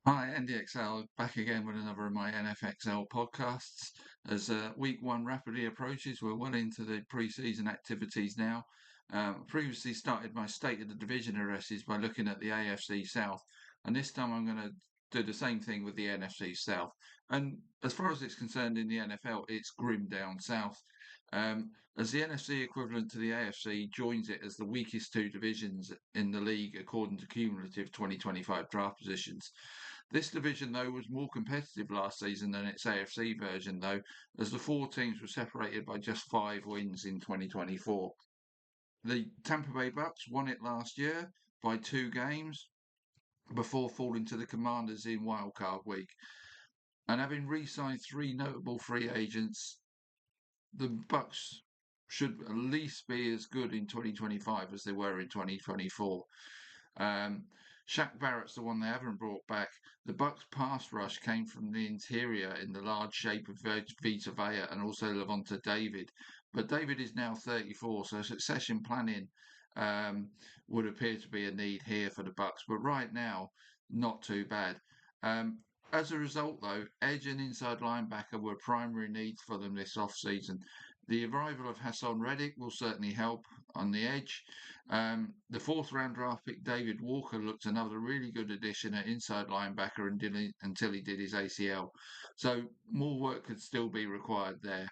Hi, NDXL back again with another of my NFXL podcasts. As week one rapidly approaches, we're well into the pre-season activities now. Previously started my state of the division addresses by looking at the AFC South, and this time I'm going to do the same thing with the NFC South. And as far as it's concerned in the NFL, it's grim down south. As the NFC equivalent to the AFC joins it as the weakest two divisions in the league according to cumulative 2025 draft positions. This division, though, was more competitive last season than its AFC version, though, as the four teams were separated by just 5 wins in 2024. The Tampa Bay Bucs won it last year by 2 games before falling to the Commanders in wildcard week. And having re-signed three notable free agents, the Bucs should at least be as good in 2025 as they were in 2024. Um, Shaq Barrett's the one they haven't brought back. The Bucks' pass rush came from the interior in the large shape of Vita Vea and also Levanta David. But David is now 34, so succession planning um, would appear to be a need here for the Bucks. But right now, not too bad. Um, as a result, though, edge and inside linebacker were primary needs for them this off-season. The arrival of Hassan Reddick will certainly help on the edge. The fourth round draft pick, David Walker, looked another really good addition at inside linebacker until he did his ACL. So more work could still be required there.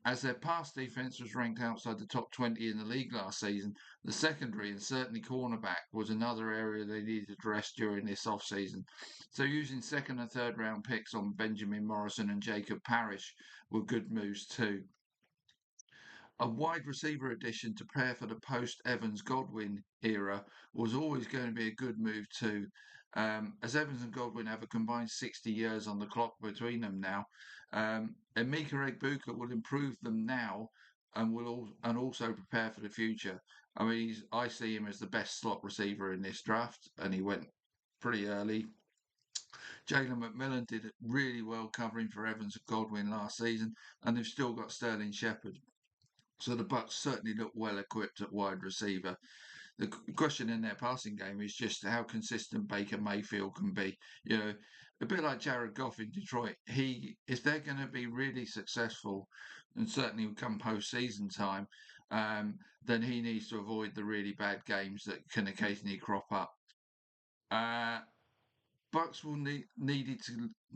As their pass defense was ranked outside the top 20 in the league last season, the secondary and certainly cornerback was another area they needed to address during this offseason. So using second and third round picks on Benjamin Morrison and Jacob Parrish were good moves too. A wide receiver addition to prepare for the post Evans Godwin era was always going to be a good move too. As Evans and Godwin have a combined 60 years on the clock between them now, Emeka Egbuka will improve them now and also prepare for the future. I mean, I see him as the best slot receiver in this draft, and he went pretty early. Jalen McMillan did really well covering for Evans and Godwin last season, and they've still got Sterling Shepard. So the Bucs certainly look well equipped at wide receiver. The question in their passing game is just how consistent Baker Mayfield can be. You know, a bit like Jared Goff in Detroit. If they're going to be really successful, and certainly come postseason time, then he needs to avoid the really bad games that can occasionally crop up. Uh, Bucks will needed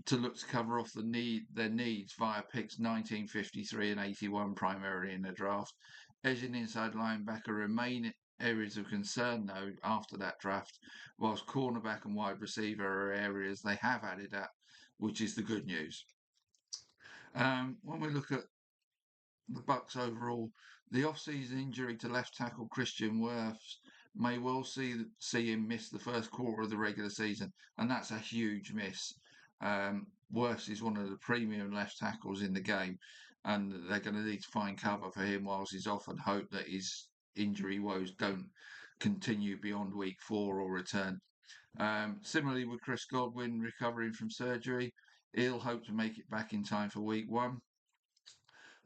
to look to cover off their needs via picks 1953 and 81 primarily in the draft. Edge and inside linebacker remain areas of concern though after that draft, whilst cornerback and wide receiver are areas they have added at, which is the good news. When we look at the Bucks overall, the off-season injury to left tackle Christian Wirfs may well see him miss the first quarter of the regular season, and that's a huge miss. Wirfs is one of the premium left tackles in the game, and they're going to need to find cover for him whilst he's off and hope that his injury woes don't continue beyond week 4 or return. Similarly, with Chris Godwin recovering from surgery, he'll hope to make it back in time for week 1.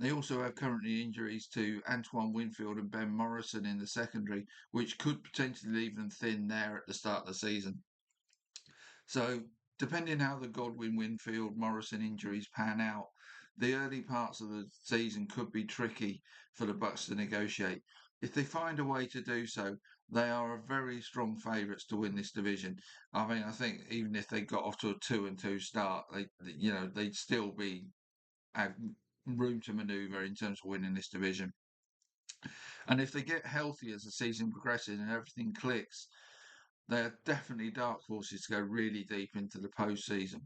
They also have currently injuries to Antoine Winfield and Ben Morrison in the secondary, which could potentially leave them thin there at the start of the season. So, depending how the Godwin, Winfield, Morrison injuries pan out, the early parts of the season could be tricky for the Bucks to negotiate. If they find a way to do so, they are a very strong favourites to win this division. I mean, I think even if they got off to a 2-2 start, they'd still have room to manoeuvre in terms of winning this division. And if they get healthy as the season progresses and everything clicks, they're definitely dark horses to go really deep into the postseason.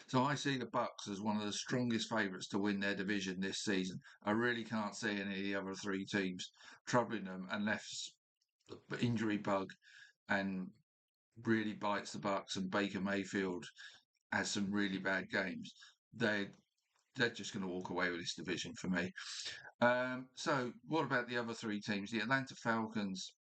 So I see the Bucks as one of the strongest favourites to win their division this season. I really can't see any of the other three teams troubling them unless the injury bug and really bites the Bucks and Baker Mayfield has some really bad games. They're just going to walk away with this division for me. So what about the other three teams? The Atlanta Falcons.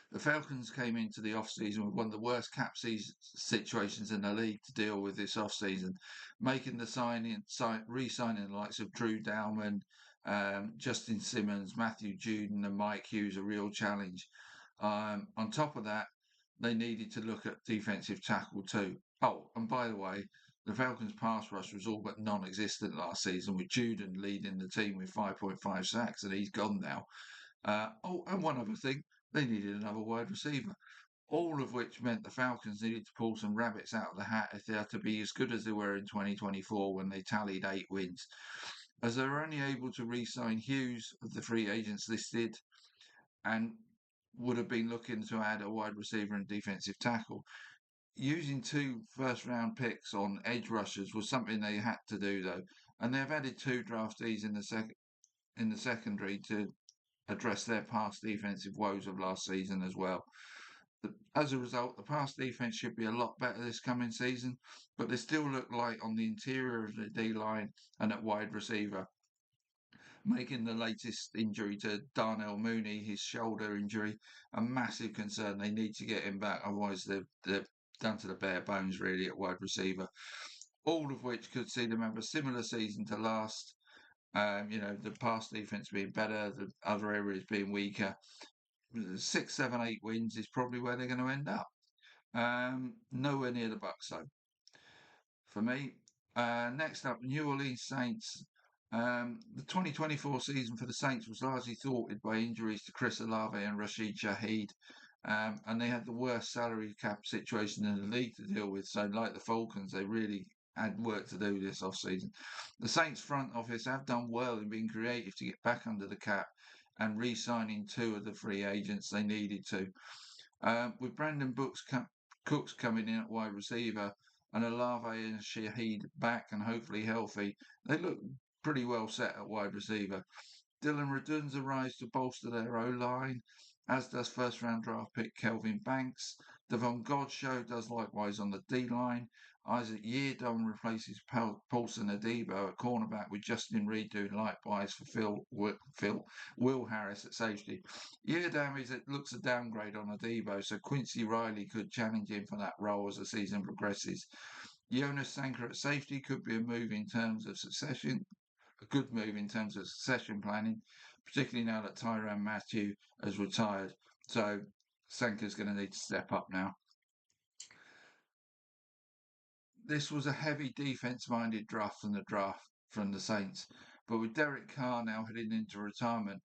The Falcons came into the offseason with one of the worst cap situations in the league to deal with this offseason, making the re-signing the likes of Drew Dowman, Justin Simmons, Matthew Juden, and Mike Hughes a real challenge. On top of that, they needed to look at defensive tackle too. Oh, and by the way, the Falcons' pass rush was all but non-existent last season, with Juden leading the team with 5.5 sacks, and he's gone now. And one other thing, they needed another wide receiver. All of which meant the Falcons needed to pull some rabbits out of the hat if they had to be as good as they were in 2024 when they tallied 8 wins. As they were only able to re-sign Hughes of the free agents listed and would have been looking to add a wide receiver and defensive tackle. Using 2 first-round picks on edge rushers was something they had to do, though, and they've added 2 draftees in the secondary to address their past defensive woes of last season as well. As a result, the pass defense should be a lot better this coming season, but they still look light on the interior of the D line and at wide receiver, making the latest injury to Darnell Mooney, his shoulder injury, a massive concern. They need to get him back, otherwise they're down to the bare bones really at wide receiver. All of which could see them have a similar season to last. The pass defense being better, the other areas being weaker. 6, 7, 8 wins is probably where they're going to end up. Nowhere near the Bucs though, for me. Next up, New Orleans Saints. The 2024 season for the Saints was largely thwarted by injuries to Chris Olave and Rashid Shaheed, and they had the worst salary cap situation in the league to deal with. So, like the Falcons, they really had work to do this off-season. The Saints front office have done well in being creative to get back under the cap and re-signing 2 of the free agents they needed to. With Brandon Cooks coming in at wide receiver and Olave and Shaheed back and hopefully healthy, they look pretty well set at wide receiver. Dylan Radunza arrives to bolster their O-line, as does first-round draft pick Kelvin Banks. Devon Godchaux does likewise on the D-line. Isaac Yiadom replaces Paulson Adebo at cornerback, with Justin Reed doing likewise for Will Harris at safety. Yiadom looks a downgrade on Adebo, so Quincy Riley could challenge him for that role as the season progresses. Jonas Sanker at safety could be a good move in terms of succession planning, particularly now that Tyrann Mathieu has retired. So Sanker's going to need to step up now. This was a heavy defense-minded draft from the Saints, but with Derek Carr now heading into retirement,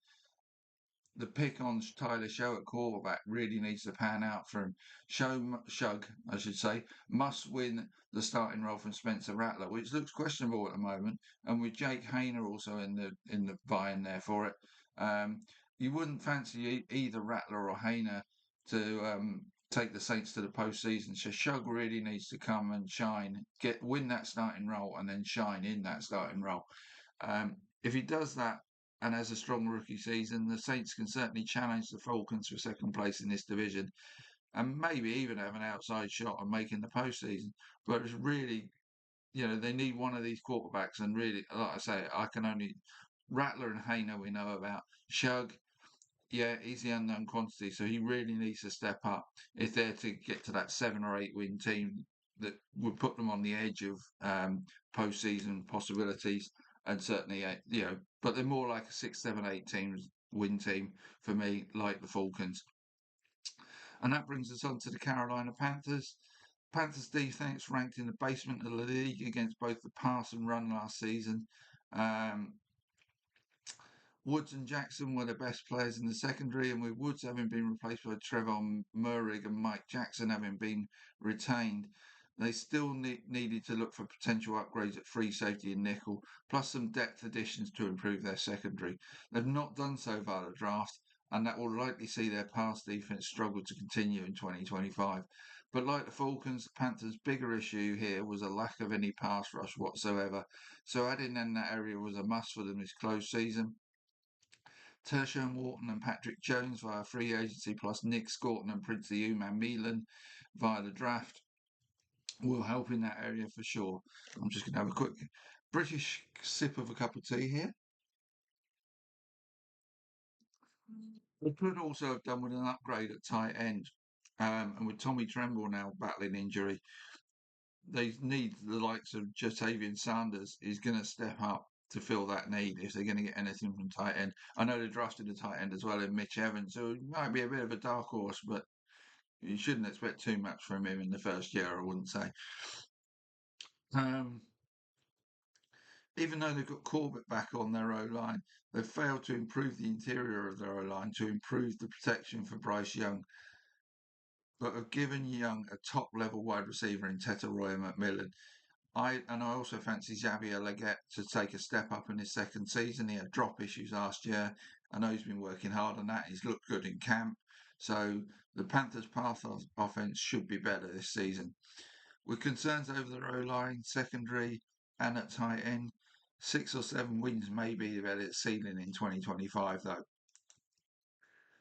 the pick on Tyler Show at quarterback really needs to pan out for him. Shug, I should say, must win the starting role from Spencer Rattler, which looks questionable at the moment, and with Jake Hayner also in the vying there for it. You wouldn't fancy either Rattler or Hayner to take the Saints to the postseason. So Shug really needs to come and shine, win that starting role, and then shine in that starting role. If he does that and has a strong rookie season, the Saints can certainly challenge the Falcons for second place in this division, and maybe even have an outside shot at making the postseason. But it's really, they need one of these quarterbacks, and really, like I say, I can only Rattler and Hayner we know about. Shug, yeah, he's the unknown quantity, so he really needs to step up if they're to get to that 7 or 8 win team that would put them on the edge of postseason possibilities, and certainly, but they're more like a 6, 7, 8 win team for me, like the Falcons. And that brings us on to the Carolina Panthers. Panthers defense ranked in the basement of the league against both the pass and run last season. Woods and Jackson were the best players in the secondary, and with Woods having been replaced by Trevon Murrig and Mike Jackson having been retained, they still needed to look for potential upgrades at free safety and nickel, plus some depth additions to improve their secondary. They've not done so via the draft, and that will likely see their pass defense struggle to continue in 2025. But like the Falcons, the Panthers' bigger issue here was a lack of any pass rush whatsoever, so adding in that area was a must for them this close season. Tershon Wharton and Patrick Jones via free agency, plus Nick Scotton and Princey Uman Milan via the draft, will help in that area for sure. I'm just going to have a quick British sip of a cup of tea here. They could also have done with an upgrade at tight end. And with Tommy Tremble now battling injury, they need the likes of Jatavian Sanders is going to step up to fill that need if they're going to get anything from tight end. I know they drafted a tight end as well in Mitch Evans, so it might be a bit of a dark horse, but you shouldn't expect too much from him in the first year, I wouldn't say. Um, Even though they've got Corbett back on their O-line, they've failed to improve the interior of their O-line to improve the protection for Bryce Young, but have given Young a top-level wide receiver in Roy McMillan. I also fancy Xavier Legette to take a step up in his second season. He had drop issues last year. I know he's been working hard on that. He's looked good in camp. So the Panthers' pass offense should be better this season. With concerns over their O-line, secondary, and at tight end, 6 or 7 wins may be the ceiling in 2025, though.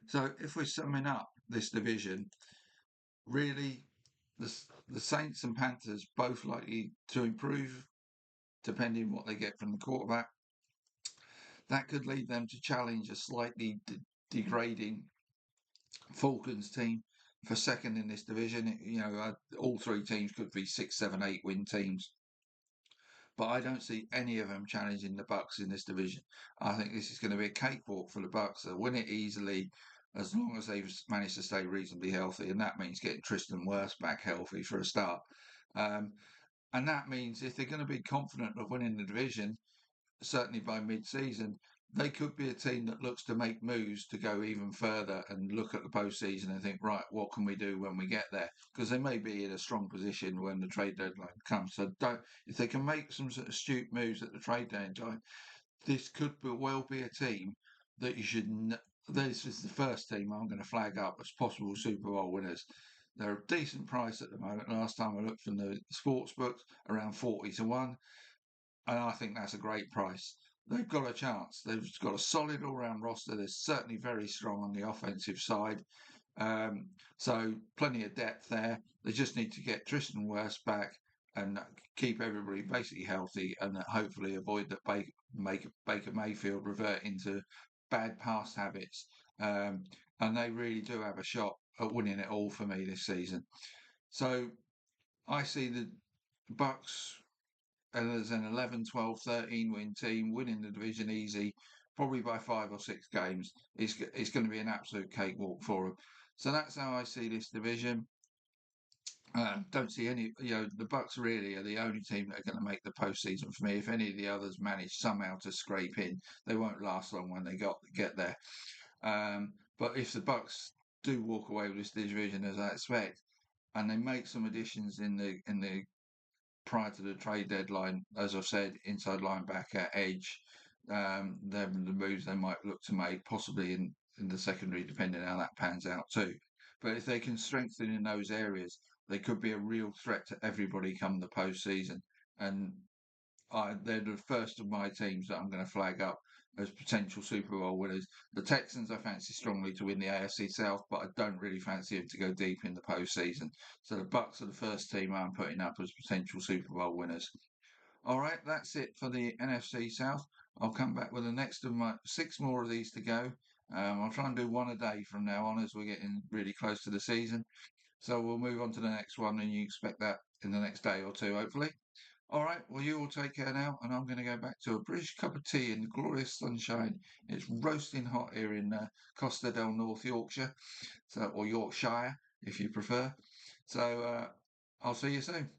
So if we're summing up this division, really, the Saints and Panthers both likely to improve, depending on what they get from the quarterback. That could lead them to challenge a slightly degrading Falcons team for second in this division. All three teams could be 6, 7, 8 win teams. But I don't see any of them challenging the Bucs in this division. I think this is going to be a cakewalk for the Bucs. They'll win it easily as long as they've managed to stay reasonably healthy, and that means getting Tristan Wirfs back healthy for a start. And that means if they're going to be confident of winning the division, certainly by mid-season, they could be a team that looks to make moves to go even further and look at the postseason and think, right, what can we do when we get there? Because they may be in a strong position when the trade deadline comes. So if they can make some sort of astute moves at the trade deadline, this could well be a team that you should. This is the first team I'm going to flag up as possible Super Bowl winners. They're a decent price at the moment. Last time I looked from the sports books, around 40-1. And I think that's a great price. They've got a chance. They've got a solid all-round roster. They're certainly very strong on the offensive side. So plenty of depth there. They just need to get Tristan Wirfs back and keep everybody basically healthy and hopefully avoid that Baker Mayfield revert into bad past habits. And they really do have a shot at winning it all for me this season. So I see the Bucs as an 11, 12, 13 win team, winning the division easy, probably by 5 or 6 games. It's going to be an absolute cakewalk for them. So that's how I see this division. Don't see any, the Bucs really are the only team that are going to make the postseason for me. If any of the others manage somehow to scrape in, they won't last long when they get there. But if the Bucs do walk away with this division, as I expect, and they make some additions in the prior to the trade deadline, as I've said, inside linebacker, edge, the moves they might look to make, possibly in the secondary, depending on how that pans out too. But if they can strengthen in those areas, they could be a real threat to everybody come the postseason. And they're the first of my teams that I'm going to flag up as potential Super Bowl winners. The Texans I fancy strongly to win the AFC South, but I don't really fancy them to go deep in the postseason. So the Bucs are the first team I'm putting up as potential Super Bowl winners. All right, that's it for the NFC South. I'll come back with the next of my 6 more of these to go. I'll try and do one a day from now on as we're getting really close to the season. So we'll move on to the next one, and you expect that in the next day or two, hopefully. All right, well, you all take care now, and I'm going to go back to a British cup of tea in the glorious sunshine. It's roasting hot here in Costa del North, Yorkshire, or Yorkshire, if you prefer. So I'll see you soon.